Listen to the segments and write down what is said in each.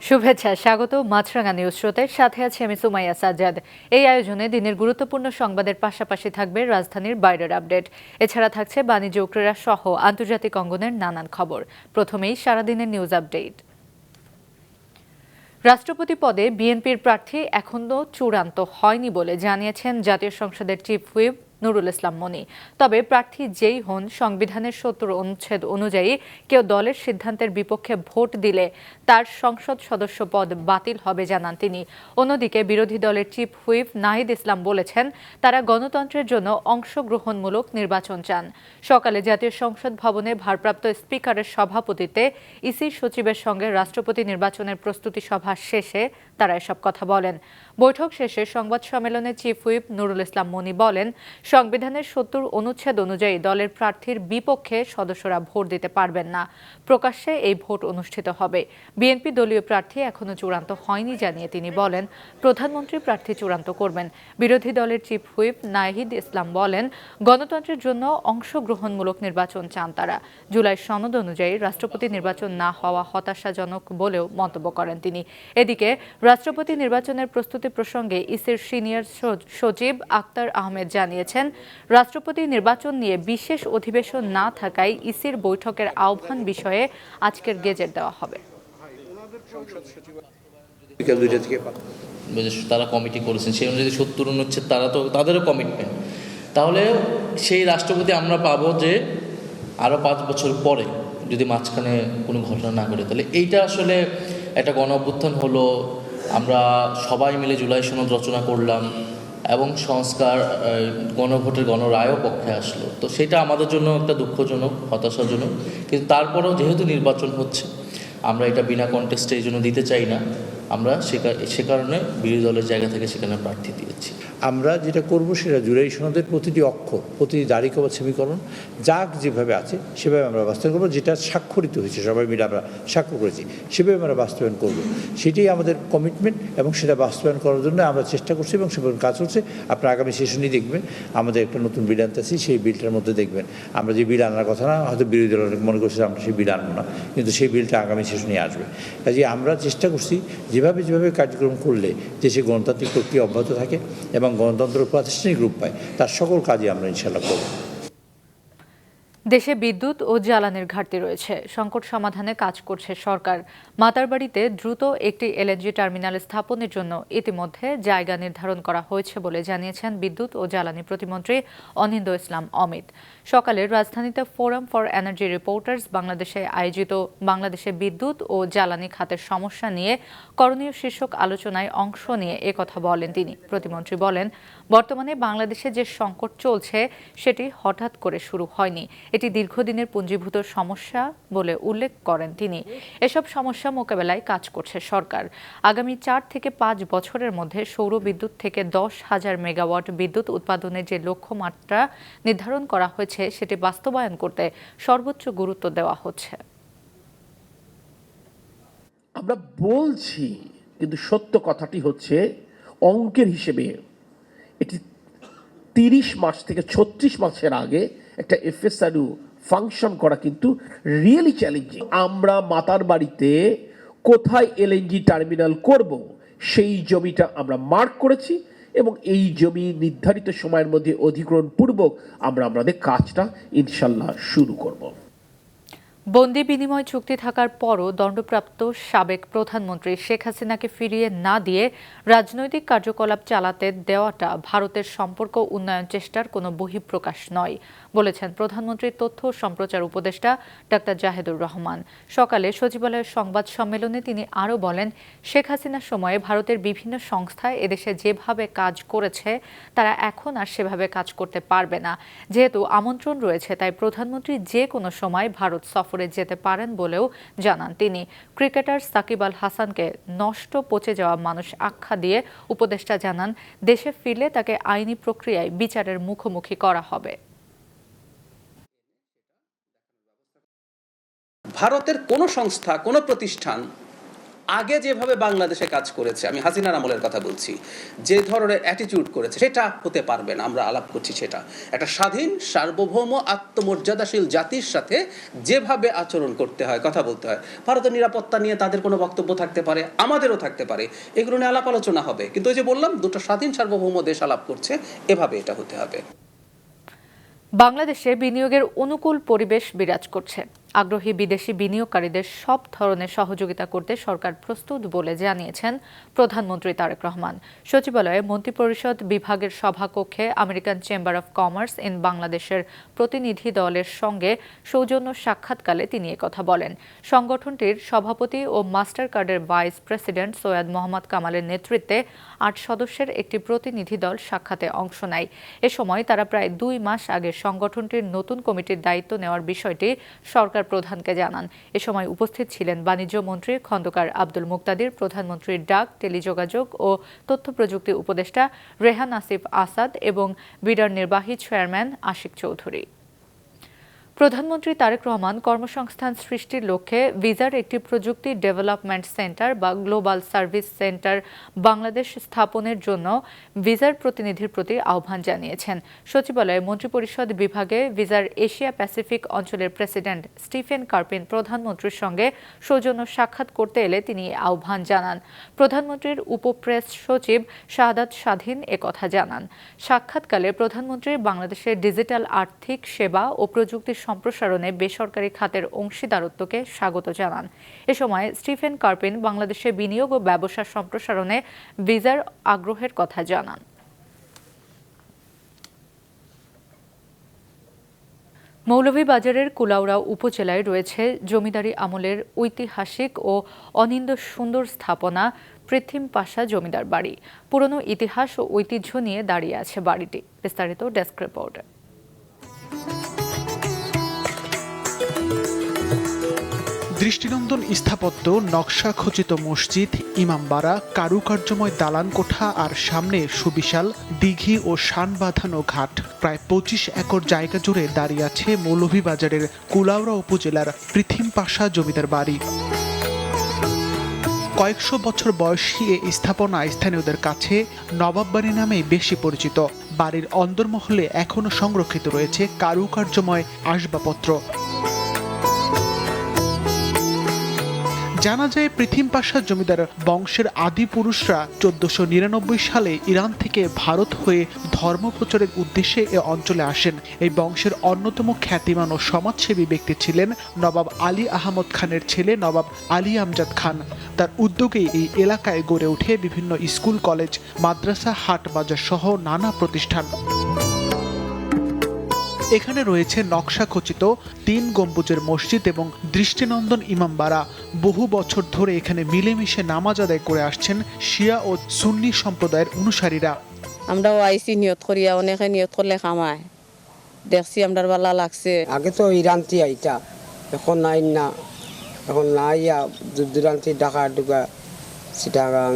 শুভেচ্ছা, স্বাগত মাছরাঙা নিউজ শ্রোতের সাথে আছে আমি সুমাইয়া সাজ্জাদ। এই আয়োজনে দিনের গুরুত্বপূর্ণ সংবাদের পাশাপাশি থাকবে রাজধানীর বাইরের আপডেট। এছাড়া থাকছে বাণিজ্য ও ক্রীড়া সহ আন্তর্জাতিক অঙ্গনের নানান খবর। প্রথমেই সারাদিনের নিউজ আপডেট। রাষ্ট্রপতি পদে বিএনপির প্রার্থী এখনো চূড়ান্ত হয়নি বলে জানিয়েছেন জাতীয় সংসদের চিফ হুইপ নুরুল ইসলাম মনি। তবে প্রার্থী যেই হন, সংবিধানের ৭০ অনুচ্ছেদ অনুযায়ী কেউ দলের সিদ্ধান্তের বিপক্ষে ভোট দিলে তার সংসদ সদস্য পদ বাতিল হবে জানান তিনি। অন্যদিকে বিরোধী দলের চিফ হুইপ নাহিদ ইসলাম বলেছেন, তারা গণতন্ত্রের জন্য অংশগ্রহণমূলক নির্বাচন চান। সকালে জাতীয় সংসদ ভবনে ভারপ্রাপ্ত স্পিকারের সভাপতিত্বে ইসি সচিবের সঙ্গে রাষ্ট্রপতি নির্বাচনের প্রস্তুতি সভা শেষে তারা এসব কথা বলেন। বৈঠক শেষে সংবাদ সম্মেলনে চিফ হুইপ নুরুল ইসলাম মনি বলেন, সংবিধানের ৭০ অনুচ্ছেদ অনুযায়ী দলের প্রার্থীর বিপক্ষে সদস্যরা ভোট দিতে পারবেন না। প্রকাশ্যে এই ভোট অনুষ্ঠিত হবে। বিএনপি দলীয় প্রার্থী এখনো চূড়ান্ত হয়নি জানিয়ে তিনি বলেন, প্রধানমন্ত্রী প্রার্থী চূড়ান্ত করবেন। বিরোধী দলের চিফ হুইপ নাহিদ ইসলাম বলেন, গণতন্ত্রের জন্য অংশগ্রহণমূলক নির্বাচন চান তারা। জুলাই সনদ অনুযায়ী রাষ্ট্রপতি নির্বাচন না হওয়া হতাশাজনক বলেও মন্তব্য করেন তিনি। এদিকে রাষ্ট্রপতি নির্বাচনের প্রস্তুতি প্রসঙ্গে ইসির সিনিয়র সচিব আক্তার আহমেদ জানিয়েছেন, রাষ্ট্রপতি নির্বাচন নিয়ে বিশেষ অধিবেশন না থাকায় ইসির বৈঠকের আহ্বান বিষয়ে আজকের গেজেট দেওয়া হবে। তারা কমিটি করেছেন, সেই অনুযায়ী ৭০ অনুচ্ছেদ তারা তো তাদেরও কমিটমেন্ট। তাহলে সেই রাষ্ট্রপতি আমরা পাবো যে আরও ৫ বছর পরে, যদি মাঝখানে কোনো ঘটনা না ঘটে। তাহলে এইটা আসলে একটা গণ অভ্যুত্থান হলো। আমরা সবাই মিলে জুলাই সনদ রচনা করলাম এবং সংস্কার গণভোটের গণরায়ও পক্ষে আসলো। তো সেটা আমাদের জন্য একটা দুঃখজনক, হতাশাজনক। কিন্তু তারপরেও যেহেতু নির্বাচন হচ্ছে, আমরা এটা বিনা কন্টেস্টে এই জন্য দিতে চাই না। আমরা সে কারণে বিরোধী দলের জায়গা থেকে সেখানে প্রার্থী দিয়েছি। আমরা যেটা করব সেটা জুলাই সনদের প্রতিটি অক্ষর, প্রতিটি দাঁড়িকা বা সেমিকরণ যাক যেভাবে আছে সেভাবে আমরা বাস্তবায়ন করবো। যেটা স্বাক্ষরিত হয়েছে, সবাই মিলে আমরা স্বাক্ষর করেছি, সেভাবে আমরা বাস্তবায়ন করব। সেটাই আমাদের কমিটমেন্ট এবং সেটা বাস্তবায়ন করার জন্য আমরা চেষ্টা করছি এবং সেভাবে কাজ করছে। আপনার আগামী সেশনেই দেখবেন আমাদের একটা নতুন বিল আনতেছি। সেই বিলটার মধ্যে দেখবেন আমরা যে বিল আনার কথা না, হয়তো বিরোধী দল মনে করছে আমরা সেই বিল আনবো না, কিন্তু সেই বিলটা আগামী সেশনেই আসবে। কাজে আমরা চেষ্টা করছি যেভাবে কার্যক্রম করলে দেশে গণতান্ত্রিক প্রক্রিয়া অব্যাহত থাকে এবং গণতন্ত্র প্রাতিষ্ঠানিক রূপ পায়, তার সকল কাজে আমরা ইনশাআল্লাহ করব। দেশে বিদ্যুৎ ও জ্বালানির ঘাটতি রয়েছে, সংকট সমাধানে কাজ করছে সরকার। মাতারবাড়িতে দ্রুত একটি এলএনজি টার্মিনাল স্থাপনের জন্য ইতিমধ্যে জায়গা নির্ধারণ করা হয়েছে বলে জানিয়েছেন বিদ্যুৎ ও জ্বালানি প্রতিমন্ত্রী অনিন্দ্য ইসলাম অমিত। সকালে রাজধানীতে ফোরাম ফর এনার্জি রিপোর্টার্স বাংলাদেশে আয়োজিত বাংলাদেশে বিদ্যুৎ ও জ্বালানি খাতের সমস্যা নিয়ে করণীয় শীর্ষক আলোচনায় অংশ নিয়ে একথা বলেন তিনি। প্রতিমন্ত্রী বলেন, বর্তমানে বাংলাদেশে যে সংকট চলছে সেটি হঠাৎ করে শুরু হয়নি, এটি দীর্ঘদিনের পুঞ্জীভূত সমস্যা বলে উল্লেখ করেন তিনি। এসব সমস্যা মোকাবেলায় কাজ করছে সরকার। আগামী ৪ থেকে ৫ বছরের মধ্যে সৌর বিদ্যুৎ থেকে ১০,০০০ মেগাওয়াট বিদ্যুৎ উৎপাদনের যে লক্ষ্যমাত্রা নির্ধারণ করা হয়েছে সেটি বাস্তবায়ন করতে সর্বোচ্চ গুরুত্ব দেওয়া হচ্ছে। আমরা বলছি, কিন্তু সত্য কথাটি হচ্ছে অঙ্কের হিসেবে এটি ৩০ মাস থেকে ৩৬ মাসের আগে একটা এফএসআরইউ ফাংশন করা কিন্তু রিয়েলি চ্যালেঞ্জিং। আমরা মাতার বাড়িতে কোথায় এলএনজি টার্মিনাল করব সেই জমিটা আমরা মার্ক করেছি এবং এই জমি নির্ধারিত সময়ের মধ্যে অধিগ্রহণ পূর্বক আমরা আমাদের কাজটা ইনশাল্লাহ শুরু করব। বন্দি বিনিময় চুক্তি থাকার পরও দণ্ডপ্রাপ্ত সাবেক প্রধানমন্ত্রী শেখ হাসিনাকে ফিরিয়ে না দিয়ে রাজনৈতিক কার্যকলাপ চালাতে দেওয়াটা ভারতের সম্পর্ক উন্নয়ন চেষ্টার কোনো বহিঃপ্রকাশ নয় বলেছেন প্রধানমন্ত্রীর তথ্য ও সম্প্রচার উপদেষ্টা ডাক্তার জাহেদুর রহমান। সকালে সচিবালয়ের সংবাদ সম্মেলনে তিনি আরও বলেন, শেখ হাসিনার সময়ে ভারতের বিভিন্ন সংস্থায় এদেশে যেভাবে কাজ করেছে তারা এখন আর সেভাবে কাজ করতে পারবে না। যেহেতু আমন্ত্রণ রয়েছে, তাই প্রধানমন্ত্রী যে কোনো সময় ভারত সফরে যেতে পারেন বলেও জানান তিনি। ক্রিকেটার সাকিব আল হাসানকে নষ্ট পচে যাওয়া মানুষ আখ্যা দিয়ে উপদেষ্টা জানান, দেশে ফিরলে তাকে আইনি প্রক্রিয়ায় বিচারের মুখোমুখি করা হবে। ভারতের কোনো সংস্থা, কোনো প্রতিষ্ঠান আগে যেভাবে বাংলাদেশে কাজ করেছে, আমি হাসিনার আমলের কথা বলছি, যে ধরনের অ্যাটিটিউড করেছে সেটা হতে পারবে না। আমরা আলাপ করছি সেটা একটা স্বাধীন সার্বভৌম আত্মমর্যাদাশীল জাতির সাথে যেভাবে আচরণ করতে হয়, কথা বলতে হয়। ভারতের নিরাপত্তা নিয়ে তাদের কোনো বক্তব্য থাকতে পারে, আমাদেরও থাকতে পারে, এগুলো নিয়ে আলাপ আলোচনা হবে। কিন্তু ওই যে বললাম, দুটো স্বাধীন সার্বভৌম দেশ আলাপ করছে, এভাবে এটা হতে হবে। বাংলাদেশে বিনিয়োগের অনুকূল পরিবেশ বিরাজ করছে। আগ্রহী বিদেশি বিনিয়োগকারীদের সব ধরনের সহযোগিতা করতে সরকার প্রস্তুত বলে জানিয়েছেন প্রধানমন্ত্রী তারেক রহমান। সচিবালয়ে মন্ত্রিপরিষদ বিভাগের সভাকক্ষে American chamber of commerce in বাংলাদেশের প্রতিনিধি দলের সঙ্গে সৌজন্য সাক্ষাৎকালে তিনি একথা বলেন। সংগঠনটির সভাপতি ও মাস্টার কার্ডের ভাইস প্রেসিডেন্ট সৈয়দ মোহাম্মদ কামালের নেতৃত্বে ৮ সদস্যের একটি প্রতিনিধি দল সাক্ষাতে অংশ নেয়। এ সময় তারা প্রায় ২ মাস আগে সংগঠনটির নতুন কমিটির দায়িত্ব নেওয়ার বিষয়টি সরকার প্রধানকে জানান। এ সময় উপস্থিত ছিলেন বাণিজ্য মন্ত্রী খন্দকার আব্দুল মুক্তাদির, প্রধানমন্ত্রীর ডাক, টেলিযোগাযোগ ও তথ্য প্রযুক্তি উপদেষ্টা রেহান আসিফ আসাদ এবং বিডার নির্বাহী চেয়ারম্যান আশিক চৌধুরী। প্রধানমন্ত্রী তারেক রহমান কর্মসংস্থান সৃষ্টির লক্ষ্যে ভিসার একটি প্রযুক্তি ডেভেলপমেন্ট সেন্টার বা গ্লোবাল সার্ভিস সেন্টার বাংলাদেশ স্থাপনের জন্য ভিসার প্রতিনিধির প্রতি আহ্বান জানিয়েছেন। সচিবালয়ে মন্ত্রিপরিষদ বিভাগে ভিসার এশিয়া প্যাসিফিক অঞ্চলের প্রেসিডেন্ট স্টিফেন কার্পিন প্রধানমন্ত্রীর সঙ্গে সৌজন্য সাক্ষাৎ করতে এলে তিনি আহ্বান জানান। প্রধানমন্ত্রীর উপপ্রেস সচিব শাহাদাত স্বাধীন একথা জানান। সাক্ষাৎকালে প্রধানমন্ত্রী বাংলাদেশের ডিজিটাল আর্থিক সেবা ও প্রযুক্তি সম্প্রসারণে বেসরকারি খাতের অংশীদারত্বকে স্বাগত জানান। এ সময় স্টিফেন কার্পিন বাংলাদেশে বিনিয়োগ ও ব্যবসা সম্প্রসারণে ভিসার আগ্রহের কথা জানান। মৌলভীবাজারের কুলাউড়া উপজেলায় রয়েছে জমিদারি আমলের ঐতিহাসিক ও অনিন্দ্য সুন্দর স্থাপনা পৃথিম পাশা জমিদার বাড়ি। পুরনো ইতিহাস ও ঐতিহ্য নিয়ে দাঁড়িয়ে আছে বাড়িটি। বিস্তারিত ডেস্ক রিপোর্টে। দৃষ্টিনন্দন স্থাপত্য, নকশা খচিত মসজিদ, ইমামবাড়া, কারুকার্যময় দালান কোঠা আর সামনে সুবিশাল দিঘি ও শান বাঁধানো ঘাট। প্রায় ২৫ একর জায়গা জুড়ে দাঁড়িয়ে আছে মৌলভীবাজারের কুলাউড়া উপজেলার পৃথিম পাশা জমিদার বাড়ি। কয়েকশো বছর বয়সী এ স্থাপনা স্থানীয়দের কাছে নবাব বাড়ি নামেই বেশি পরিচিত। বাড়ির অন্দরমহলে এখনও সংরক্ষিত রয়েছে কারুকার্যময় আসবাবপত্র। জানা যায় পৃথিম পাশা জমিদার বংশের আদি পুরুষরা ১৪৯৯ সালে ইরান থেকে ভারত হয়ে ধর্ম প্রচারের উদ্দেশ্যে এ অঞ্চলে আসেন। এই বংশের অন্যতম খ্যাতিমান ও সমাজসেবী ব্যক্তি ছিলেন নবাব আলী আহমদ খানের ছেলে নবাব আলী আমজাদ খান। তার উদ্যোগেই এই এলাকায় গড়ে ওঠে বিভিন্ন স্কুল, কলেজ, মাদ্রাসা, হাট বাজার সহ নানা প্রতিষ্ঠান। এখানে রয়েছে নকশা খচিত ৩ গম্বুজের মসজিদ এবং দৃষ্টিনন্দন ইমামবাড়া। বহু বছর ধরে এখানে মিলেমিশে নামাজ আদায় করে আসছেন শিয়া ও সুন্নি সম্প্রদায়ের অনুসারীরা। আমরাও আইসি নিয়ত করিয়া, অনেকে নিয়ত করলে কামায় দেখছি, আমরা ভালো লাগছে। আগে তো ইরানতি আইতা, এখন নাই না, এখন নাই দূর দূরান্তি ঢাকা ঢুকা চিটাগাং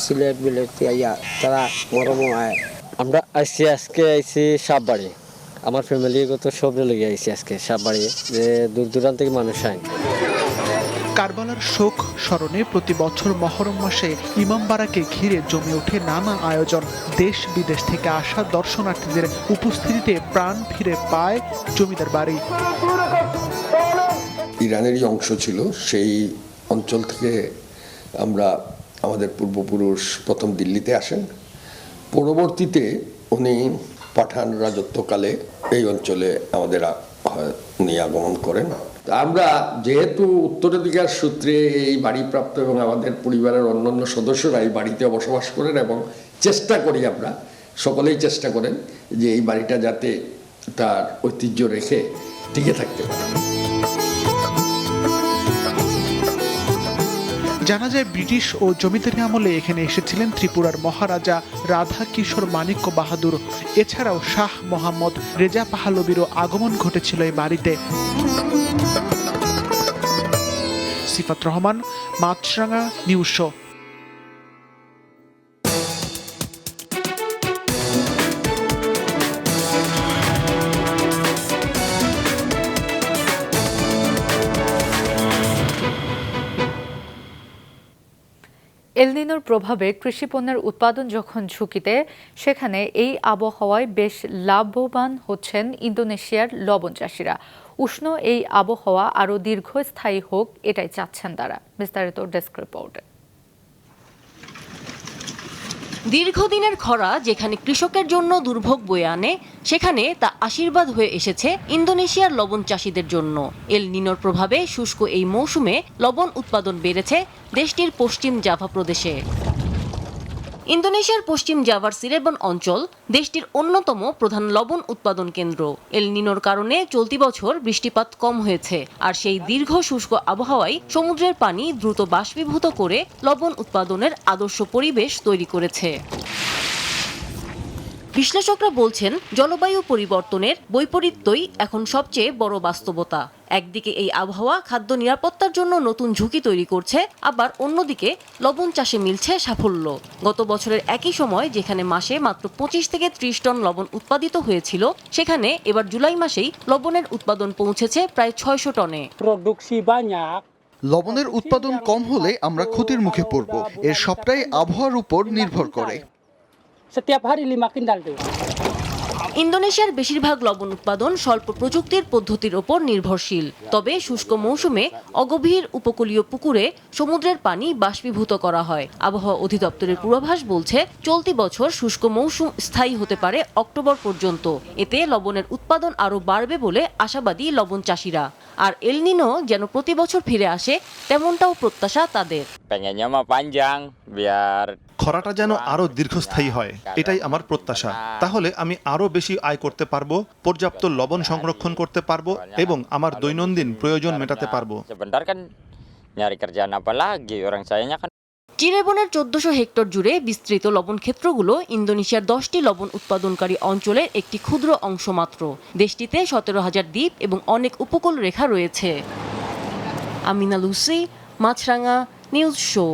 সিলেট বিলেট আইয়া তারা মরমো আয়। আমরা আজকে আইসি সাপবাড়ি, আমার ফ্যামিলিগত সব লেগে আইসি আজকে সাপবাড়ি, যে দূর দূরান্ত থেকে মানুষ আইন। কারবালার শোক স্মরণে প্রতি বছর মহরম মাসে ইমামবাড়াকে ঘিরে জমে ওঠে নানা আয়োজন। দেশ বিদেশ থেকে আসা দর্শনার্থীদের উপস্থিতিতে প্রাণ ফিরে পায় জমিদার বাড়ি। ইরানেরই অংশ ছিল, সেই অঞ্চল থেকে আমরা আমাদের পূর্বপুরুষ প্রথম দিল্লিতে আসেন। পরবর্তীতে উনি পাঠান রাজত্বকালে এই অঞ্চলে আমাদের উনি আগমন করেন। আমরা যেহেতু উত্তরাধিকার সূত্রে এই বাড়ি প্রাপ্ত এবং আমাদের পরিবারের অন্যান্য সদস্যরা এই বাড়িতে বসবাস করেন এবং চেষ্টা করি, আমরা সকলেই চেষ্টা করেন যে এই বাড়িটা যাতে তার ঐতিহ্য রেখে টিকে থাকতে পারে। জানা যায় ব্রিটিশ ও জমিদারি আমলে এখানে এসেছিলেন ত্রিপুরার মহারাজা রাধা কিশোর মাণিক্য বাহাদুর। এছাড়াও শাহ মোহাম্মদ রেজা পাহলবিরও আগমন ঘটেছিল এই বাড়িতে। সিফাত রহমান, মাছরাঙা নিউজ শো। এল নিনোর প্রভাবে কৃষিপণ্যের উৎপাদন যখন ঝুঁকিতে, সেখানে এই আবহাওয়ায় বেশ লাভবান হচ্ছেন ইন্দোনেশিয়ার লবণ চাষিরা। উষ্ণ এই আবহাওয়া আরও দীর্ঘস্থায়ী হোক, এটাই চাচ্ছেন তারা। বিস্তারিত ডেস্ক রিপোর্টে। দীর্ঘদিনের খরা যেখানে কৃষকের জন্য দুর্ভোগ বয়ে আনে, সেখানে তা আশীর্বাদ হয়ে এসেছে ইন্দোনেশিয়ার লবণ চাষিদের জন্য। এল নিনোর প্রভাবে শুষ্ক এই মৌসুমে লবণ উৎপাদন বেড়েছে দেশটির পশ্চিম জাভা প্রদেশে। ইন্দোনেশিয়ার পশ্চিম জাভার সিরেবন অঞ্চল দেশটির অন্যতম প্রধান লবণ উৎপাদন কেন্দ্র। এল নিনোর কারণে চলতি বছর বৃষ্টিপাত কম হয়েছে, আর সেই দীর্ঘ শুষ্ক আবহাওয়ায় সমুদ্রের পানি দ্রুত বাষ্পীভূত করে লবণ উৎপাদনের আদর্শ পরিবেশ তৈরি করেছে। বিশ্লেষকরা বলছেন, জলবায়ু পরিবর্তনের বৈপরীত্যই এখন সবচেয়ে বড় বাস্তবতা। একদিকে এই আবহাওয়া খাদ্য নিরাপত্তার জন্য নতুন ঝুঁকি তৈরি করছে, আবার অন্যদিকে লবণ চাষে মিলছে সাফল্য। গত বছরের একই সময় যেখানে মাসে মাত্র 25 থেকে 30 টন লবণ উৎপাদিত হয়েছিল, সেখানে এবার জুলাই মাসেই লবণের উৎপাদন পৌঁছেছে প্রায় 600 টনে। লবণের উৎপাদন কম হলে আমরা ক্ষতির মুখে পড়ব। এর সবটাই আবহাওয়ার উপর নির্ভর করে। ইন্দোনেশিয়ার বেশিরভাগ লবণ উৎপাদন স্বল্প প্রযুক্তির পদ্ধতির ওপর নির্ভরশীল। তবে শুষ্ক মৌসুমে অগভীর উপকূলীয় পুকুরে সমুদ্রের পানি বাষ্পীভূত করা হয়। আবহাওয়া অধিদপ্তরের পূর্বাভাস বলছে, চলতি বছর শুষ্ক মৌসুম স্থায়ী হতে পারে অক্টোবর পর্যন্ত। এতে লবণের উৎপাদন আরও বাড়বে বলে আশাবাদী লবণ চাষিরা। আর এল নিনো যেন প্রতি বছর ফিরে আসে, তেমনটাও প্রত্যাশা তাদের। খরাটা যেন আরো দীর্ঘস্থায়ী হয়, এটাই আমার প্রত্যাশা। তাহলে আমি আরো বেশি আয় করতে পারবো, পর্যাপ্ত লবণ সংরক্ষণ করতে পারবো এবং আমার দৈনন্দিন প্রয়োজন মেটাতে পারবো। চিরেবনের 1400 হেক্টর জুড়ে বিস্তৃত লবণ ক্ষেত্রগুলো ইন্দোনেশিয়ার 10টি লবণ উৎপাদনকারী অঞ্চলের একটি ক্ষুদ্র অংশ মাত্র। দেশটিতে 17,000 দ্বীপ এবং অনেক উপকূল রেখা রয়েছে। আমিনা লুসি, মাছরাঙা, নিউজ শো।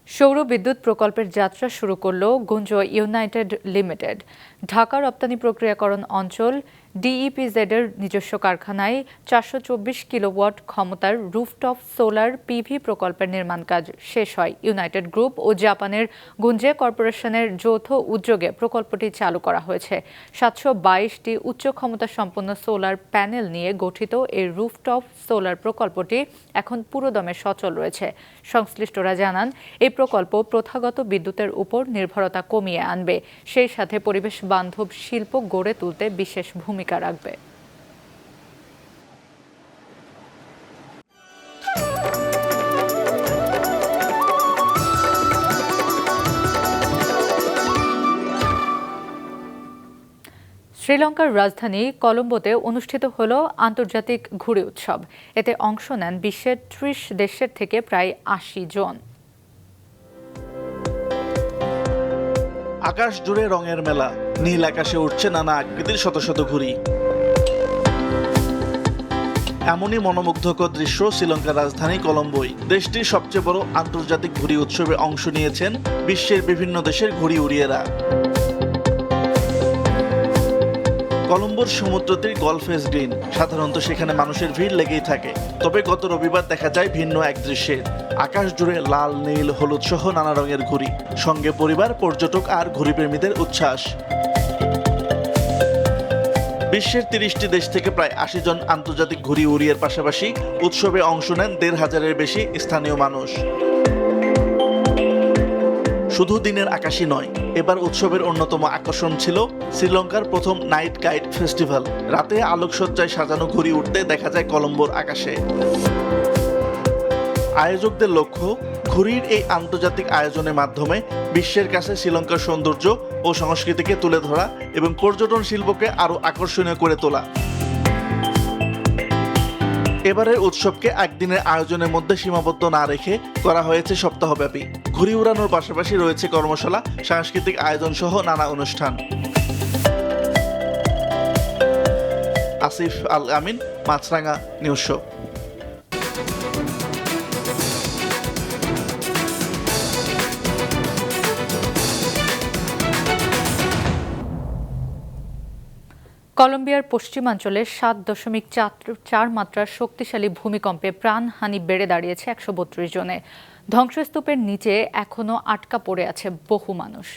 সৌর বিদ্যুৎ প্রকল্পের যাত্রা শুরু করল গুঞ্জ ইউনাইটেড লিমিটেড। ঢাকা রপ্তানি প্রক্রিয়াকরণ অঞ্চল ডিইপিজেড এর নিজস্ব কারখানায় 424 কিলোওয়াট ক্ষমতার রুফটপ সোলার পিভি প্রকল্পের নির্মাণ কাজ শেষ হয়। ইউনাইটেড গ্রুপ ও জাপানের গুঞ্জে কর্পোরেশনের যৌথ উদ্যোগে প্রকল্পটি চালু করা হয়েছে। 722টি উচ্চ ক্ষমতা সম্পন্ন সোলার প্যানেল নিয়ে গঠিত এই রুফটপ সোলার প্রকল্পটি এখন পুরোদমে সচল রয়েছে। সংশ্লিষ্টরা জানান, এই প্রকল্প প্রথাগত বিদ্যুতের উপর নির্ভরতা কমিয়ে আনবে, সেই সাথে পরিবেশ বান্ধব শিল্প গড়ে তুলতে বিশেষ ভূমিকা রাখবে। শ্রীলঙ্কার রাজধানী কলম্বোতে অনুষ্ঠিত হল আন্তর্জাতিক ঘুড়ি উৎসব। এতে অংশ নেন বিশ্বের 30 দেশের থেকে প্রায় 80 জন। আকাশ জুড়ে রঙের মেলা, নীল আকাশে উঠছে নানা আকৃতির শত শত ঘুড়ি। এমনই মনোমুগ্ধকর দৃশ্য শ্রীলঙ্কার রাজধানী কলম্বোয়। দেশটির সবচেয়ে বড় আন্তর্জাতিক ঘুড়ি উৎসবে অংশ নিয়েছেন বিশ্বের বিভিন্ন দেশের ঘুড়ি উড়িয়েরা। কলম্বোর সমুদ্রতীর গলফেস গ্রিন, সাধারণত সেখানে মানুষের ভিড় লেগেই থাকে। তবে গত রবিবার দেখা যায় ভিন্ন এক দৃশ্যের। আকাশ জুড়ে লাল, নীল, হলুদ সহ নানা রঙের ঘুড়ি, সঙ্গে পরিবার, পর্যটক আর ঘুড়িপ্রেমীদের উচ্ছ্বাস। বিশ্বের 30টি দেশ থেকে প্রায় 80 জন আন্তর্জাতিক ঘুড়ি উড়িয়ের পাশাপাশি উৎসবে অংশ নেন 1,500-এর বেশি স্থানীয় মানুষ। শুধু দিনের আকাশই নয়, এবার উৎসবের অন্যতম আকর্ষণ ছিল শ্রীলঙ্কার প্রথম নাইট কাইট ফেস্টিভ্যাল। রাতে আলোকসজ্জায় সাজানো ঘুড়ি উঠতে দেখা যায় কলম্বোর আকাশে। আয়োজকদের লক্ষ্য, ঘুড়ির এই আন্তর্জাতিক আয়োজনের মাধ্যমে বিশ্বের কাছে শ্রীলঙ্কার সৌন্দর্য ও সংস্কৃতিকে তুলে ধরা এবং পর্যটন শিল্পকে আরও আকর্ষণীয় করে তোলা। এবারের উৎসবকে একদিনের আয়োজনের মধ্যে সীমাবদ্ধ না রেখে করা হয়েছে সপ্তাহব্যাপী। ঘুড়ি উড়ানোর পাশাপাশি রয়েছে কর্মশালা, সাংস্কৃতিক আয়োজন সহ নানা অনুষ্ঠান। আসিফ আল আমিন, মাছরাঙা, নিউজ শো। কলম্বিয়ার পশ্চিমাঞ্চলে 7.4 মাত্রার শক্তিশালী ভূমিকম্পে প্রাণহানি বেড়ে দাঁড়িয়েছে 132 জনে। ধ্বংসস্তূপের নিচে এখনও আটকা পড়ে আছে বহু মানুষ।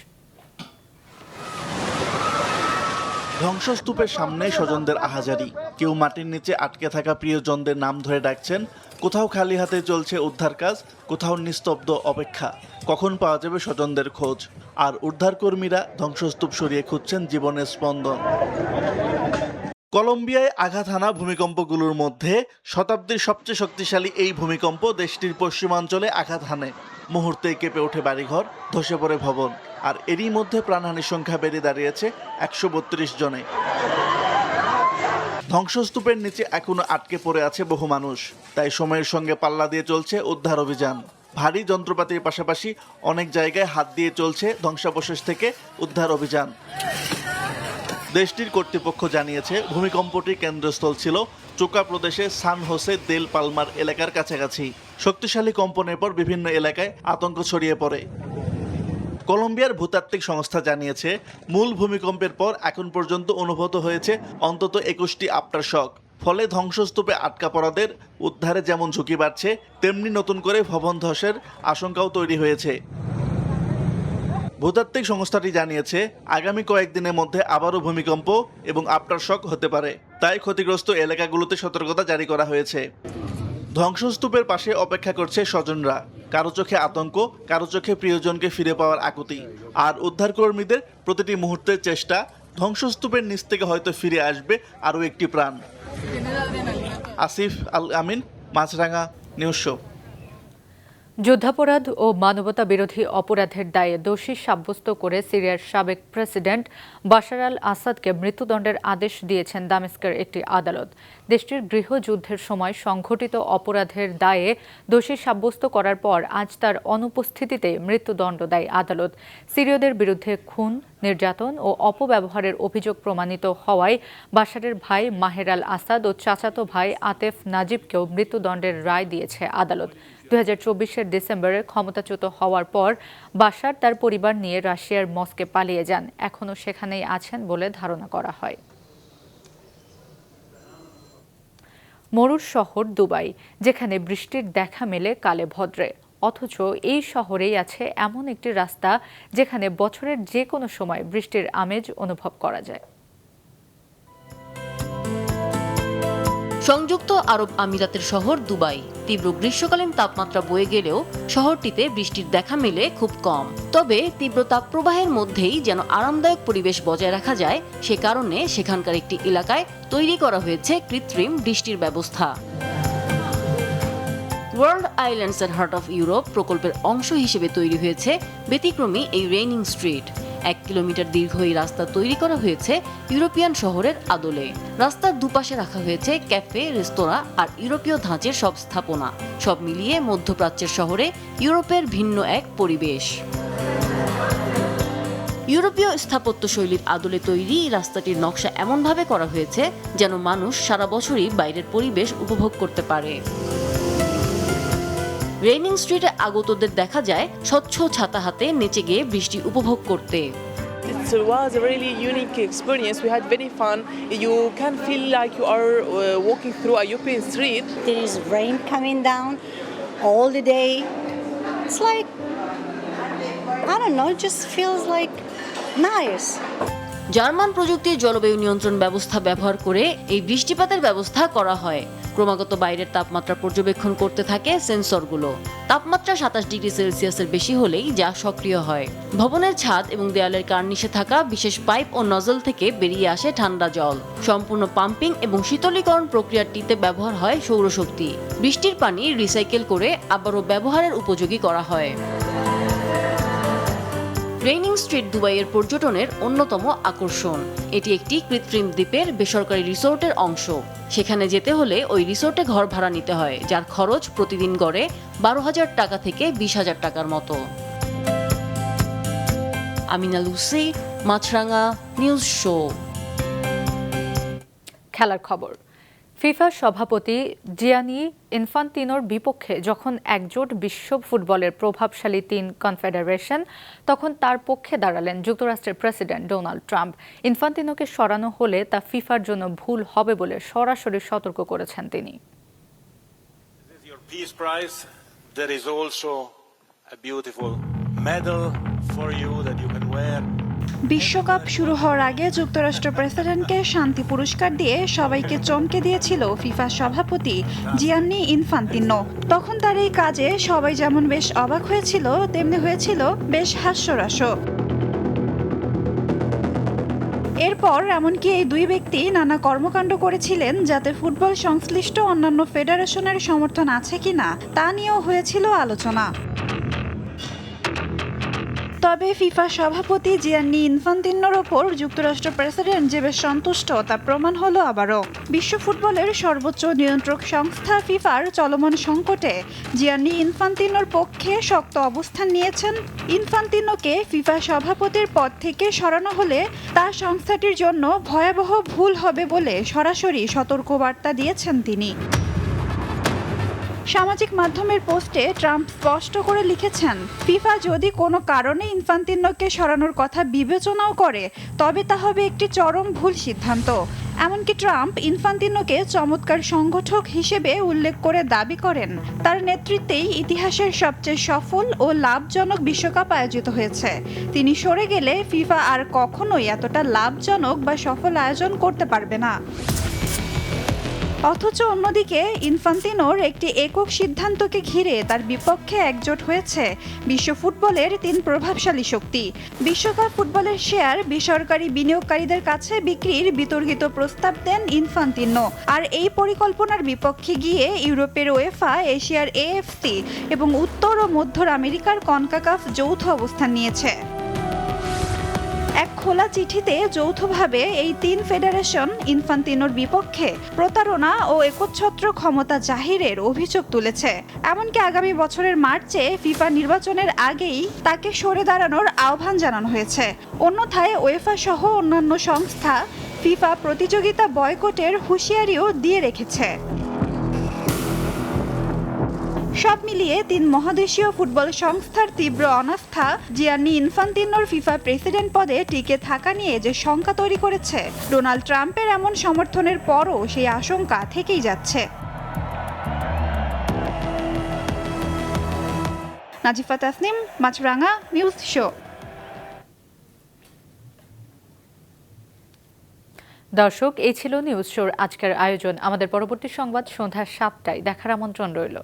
ধ্বংসস্তূপের সামনে স্বজনদের আহাজারি, কেউ মাটির নিচে আটকে থাকা প্রিয়জনদের নাম ধরে ডাকছেন, কোথাও খালি হাতে চলছে উদ্ধার কাজ, কোথাও নিস্তব্ধ অপেক্ষা কখন পাওয়া যাবে স্বজনদের খোঁজ। আর উদ্ধারকর্মীরা ধ্বংসস্তূপ সরিয়ে খুঁজছেন জীবনের স্পন্দন। কলম্বিয়ায় আঘাত হানা ভূমিকম্পগুলোর মধ্যে শতাব্দীর সবচেয়ে শক্তিশালী এই ভূমিকম্প দেশটির পশ্চিমাঞ্চলে আঘাত হানে। মুহূর্তেই কেঁপে ওঠে বাড়িঘর, ধসে পড়ে ভবন, আর এরই মধ্যে প্রাণহানির সংখ্যা বেড়ে দাঁড়িয়েছে 132 জনে। ধ্বংসস্তূপের নিচে এখনো আটকে পড়ে আছে বহু মানুষ, তাই সময়ের সঙ্গে পাল্লা দিয়ে চলছে উদ্ধার অভিযান। ভারী যন্ত্রপাতির পাশাপাশি অনেক জায়গায় হাত দিয়ে চলছে ধ্বংসাবশেষ থেকে উদ্ধার অভিযান। দেশটির কর্তৃপক্ষ জানিয়েছে ভূমিকম্পটির কেন্দ্রস্থল ছিল চোকা প্রদেশে সান হোসে দেল পালমার এলাকার কাছাকাছি। শক্তিশালী কম্পনের পর বিভিন্ন এলাকায় আতঙ্ক ছড়িয়ে পড়ে। কলম্বিয়ার ভূতাত্ত্বিক সংস্থা জানিয়েছে মূল ভূমিকম্পের পর এখন পর্যন্ত অনুভূত হয়েছে অন্তত 21টি আফটারশক। ফলে ধ্বংসস্তূপে আটকা পড়াদের উদ্ধারে যেমন ঝুঁকি বাড়ছে, তেমনি নতুন করে ভবন ধসের আশঙ্কাও তৈরি হয়েছে। ভূতাত্ত্বিক সংস্থাটি জানিয়েছে আগামী কয়েকদিনের মধ্যে আবারও ভূমিকম্প এবং আফটারশক হতে পারে, তাই ক্ষতিগ্রস্ত এলাকাগুলোতে সতর্কতা জারি করা হয়েছে। ধ্বংসস্তূপের পাশে অপেক্ষা করছে স্বজনরা, কারো চোখে আতঙ্ক, কারো চোখে প্রিয়জনকে ফিরে পাওয়ার আকুতি। আর উদ্ধারকর্মীদের প্রতিটি মুহূর্তের চেষ্টা, ধ্বংসস্তূপের নিচ থেকে হয়তো ফিরে আসবে আরও একটি প্রাণ। আসিফ আল আমিন, মাছরাঙা, নিউজ শো। যুদ্ধাপরাধ ও মানবতা বিরোধী অপরাধের দায়ে দোষী সাব্যস্ত করে সিরিয়ার সাবেক প্রেসিডেন্ট বাশার আল আসাদকে মৃত্যুদণ্ডের আদেশ দিয়েছেন দামেস্কের একটি আদালত। দেশটির গৃহযুদ্ধের সময় সংঘটিত অপরাধের দায়ে দোষী সাব্যস্ত করার পর আজ তার অনুপস্থিতিতে মৃত্যুদণ্ড দেয় আদালত। সিরীয়দের বিরুদ্ধে খুন, নির্যাতন ও অপব্যবহারের অভিযোগ প্রমাণিত হওয়ায় বাশারের ভাই মাহের আল আসাদ ও চাচাতো ভাই আতেফ নাজিবকেও মৃত্যুদণ্ডের রায় দিয়েছে আদালত। 2024-এর ডিসেম্বরে ক্ষমতাচ্যুত হওয়ার পর বাশার তার পরিবার নিয়ে রাশিয়ার মস্কো পালিয়ে যান। এখনও সেখানেই আছেন বলে ধারণা করা হয়। মরুর শহর দুবাই, যেখানে বৃষ্টির দেখা মেলে কালে ভদ্রে, অথচ এই শহরেই আছে এমন একটি রাস্তা যেখানে বছরের যে কোনো সময় বৃষ্টির আমেজ অনুভব করা যায়। সংযুক্ত আরব আমিরাতের শহর দুবাই। তীব্র গ্রীষ্মকালীন তাপমাত্রা বয়ে গেলেও শহরটিতে বৃষ্টির দেখা মেলে খুব কম। তবে তীব্র তাপপ্রবাহের মধ্যেই যেন আরামদায়ক পরিবেশ বজায় রাখা যায়, সে কারণে সেখানকার একটি এলাকায় তৈরি করা হয়েছে কৃত্রিম বৃষ্টির ব্যবস্থা। World islands and heart of Europe প্রকল্পের অংশ হিসেবে তৈরি হয়েছে ব্যতিক্রমী এই রেইনিং স্ট্রিট। 1 কিলোমিটার দীর্ঘ এই রাস্তা তৈরি করা হয়েছে ইউরোপিয়ান শহরের আদলে। রাস্তার দুপাশে রাখা হয়েছে ক্যাফে, রেস্তোরাঁ আর ইউরোপীয় ধাঁচের সব স্থাপনা। সব মিলিয়ে মধ্যপ্রাচ্যের শহরে ইউরোপের ভিন্ন এক পরিবেশ। ইউরোপীয় স্থাপত্য শৈলীর আদলে তৈরি রাস্তাটির নকশা এমনভাবে করা হয়েছে যেন মানুষ সারা বছরই বাইরের পরিবেশ উপভোগ করতে পারে। রেইনিং স্ট্রিটে আগতদের দেখা যায় স্বচ্ছ ছাতা হাতে নেচে গিয়ে বৃষ্টি উপভোগ করতে। It was a really unique experience. We had very fun. You can feel like you are walking through a European street. There is rain coming down all the day. It's like, I don't know, it just feels like nice. German প্রযুক্তির জলবায়ু নিয়ন্ত্রণ ব্যবস্থা ব্যবহার করে এই বৃষ্টিপাতের ব্যবস্থা করা হয়। ক্রমাগত বাইরের তাপমাত্রা পর্যবেক্ষণ করতে থাকে সেন্সরগুলো। তাপমাত্রা 27 ডিগ্রি সেলসিয়াসের বেশি হলেই যা সক্রিয় হয়। ভবনের ছাদ এবং দেয়ালের কার্নিশে থাকা বিশেষ পাইপ ও নজল থেকে বেরিয়ে আসে ঠান্ডা জল। সম্পূর্ণ পাম্পিং এবং শীতলীকরণ প্রক্রিয়াটিতে ব্যবহার হয় সৌরশক্তি। বৃষ্টির পানি রিসাইকেল করে আবারও ব্যবহারের উপযোগী করা হয়। রেইনিং স্ট্রিট দুবাইয়ের পর্যটনের অন্যতম আকর্ষণ। এটি একটি কৃত্রিম দ্বীপের বেসরকারি রিসোর্টের অংশ। সেখানে যেতে হলে ওই রিসোর্টে ঘর ভাড়া নিতে হয়, যার খরচ প্রতিদিন গড়ে 12,000 টাকা থেকে 20,000 টাকার মতো। আমিনা লুসি, মাছরাঙা, নিউজ শো। খেলার খবর। ফিফা সভাপতি জিয়ানি ইনফান্তিনোর বিপক্ষে যখন একজোট বিশ্ব ফুটবলের প্রভাবশালী 3 কনফেডারেশন, তখন তার পক্ষে দাঁড়ালেন যুক্তরাষ্ট্রের প্রেসিডেন্ট ডোনাল্ড ট্রাম্প। ইনফান্তিনোকে সরানো হলে তা ফিফার জন্য ভুল হবে বলে সরাসরি সতর্ক করেছেন তিনি। a beautiful medal for you that you can wear. বিশ্বকাপ শুরু হওয়ার আগে যুক্তরাষ্ট্র প্রেসিডেন্টকে শান্তি পুরস্কার দিয়ে সবাইকে চমকে দিয়েছিল ফিফা সভাপতি জিয়ান্নি ইনফান্তিনো। তখন তার এই কাজে সবাই যেমন বেশ অবাক হয়েছিল, তেমনি হয়েছিল বেশ হাস্যরসও। এরপর এমনকি এই দুই ব্যক্তি নানা কর্মকাণ্ড করেছিলেন যাতে ফুটবল সংশ্লিষ্ট অন্যান্য ফেডারেশনের সমর্থন আছে কিনা তা নিয়েও হয়েছিল আলোচনা। তবে ফিফা সভাপতি জিয়ান্নি ইনফান্তিনোর ওপর যুক্তরাষ্ট্র প্রেসিডেন্ট যে বেশ সন্তুষ্ট তা প্রমাণ হলো আবারও। বিশ্ব ফুটবলের সর্বোচ্চ নিয়ন্ত্রক সংস্থা ফিফার চলমান সংকটে জিয়ান্নি ইনফান্তিনোর পক্ষে শক্ত অবস্থান নিয়েছেন। ইনফান্তিনোকে ফিফা সভাপতির পদ থেকে সরানো হলে তা সংস্থাটির জন্য ভয়াবহ ভুল হবে বলে সরাসরি সতর্কবার্তা দিয়েছেন তিনি। সামাজিক মাধ্যমের পোস্টে ট্রাম্প স্পষ্ট করে লিখেছেন, ফিফা যদি কোনো কারণে ইনফান্তিনোকে সরানোর কথা বিবেচনাও করে তবে তা হবে একটি চরম ভুল সিদ্ধান্ত। এমনকি ট্রাম্প ইনফান্তিনোকে চমৎকার সংগঠক হিসেবে উল্লেখ করে দাবি করেন তার নেতৃত্বেই ইতিহাসের সবচেয়ে সফল ও লাভজনক বিশ্বকাপ আয়োজিত হয়েছে। তিনি সরে গেলে ফিফা আর কখনোই এতটা লাভজনক বা সফল আয়োজন করতে পারবে না। অথচ অন্যদিকে ইনফান্তিনোর একটি একক সিদ্ধান্তকে ঘিরে তার বিপক্ষে একজোট হয়েছে বিশ্ব ফুটবলের 3 প্রভাবশালী শক্তি। বিশ্বকাপ ফুটবলের শেয়ার বেসরকারি বিনিয়োগকারীদের কাছে বিক্রির বিতর্কিত প্রস্তাব দেন ইনফান্তিনো। আর এই পরিকল্পনার বিপক্ষে গিয়ে ইউরোপের ওয়েফা, এশিয়ার এএফসি এবং উত্তর ও মধ্য আমেরিকার কনকাকাফ যৌথ অবস্থান নিয়েছে। এক খোলা চিঠিতে যৌথভাবে এই 3 ফেডারেশন ইনফান্তিনোর বিপক্ষে প্রতারণা ও একচ্ছত্র ক্ষমতা জাহিরের অভিযোগ তুলেছে। এমনকি আগামী বছরের মার্চে ফিফা নির্বাচনের আগেই তাকে সরে দাঁড়ানোর আহ্বান জানানো হয়েছে। অন্যথায় ওয়েফা সহ অন্যান্য সংস্থা ফিফা প্রতিযোগিতা বয়কটের হুঁশিয়ারিও দিয়ে রেখেছে। সব মিলিয়ে 3 মহাদেশীয় ফুটবল সংস্থার তীব্র অনাস্থা জিয়ান্নি ইনফান্তিনোর ফিফা প্রেসিডেন্ট পদে টিকে থাকা নিয়ে যে শঙ্কা তৈরি করেছে, ডোনাল্ড ট্রাম্পের এমন সমর্থনের পরও সেই আশঙ্কা থেকেই যাচ্ছে। নাজিফা তাসনিম, মাছরাঙা নিউজ শো। দর্শক, এই ছিল নিউজ শোর আজকের আয়োজন। আমাদের পরবর্তী সংবাদ সন্ধ্যা 7টায় দেখার আমন্ত্রণ রইল।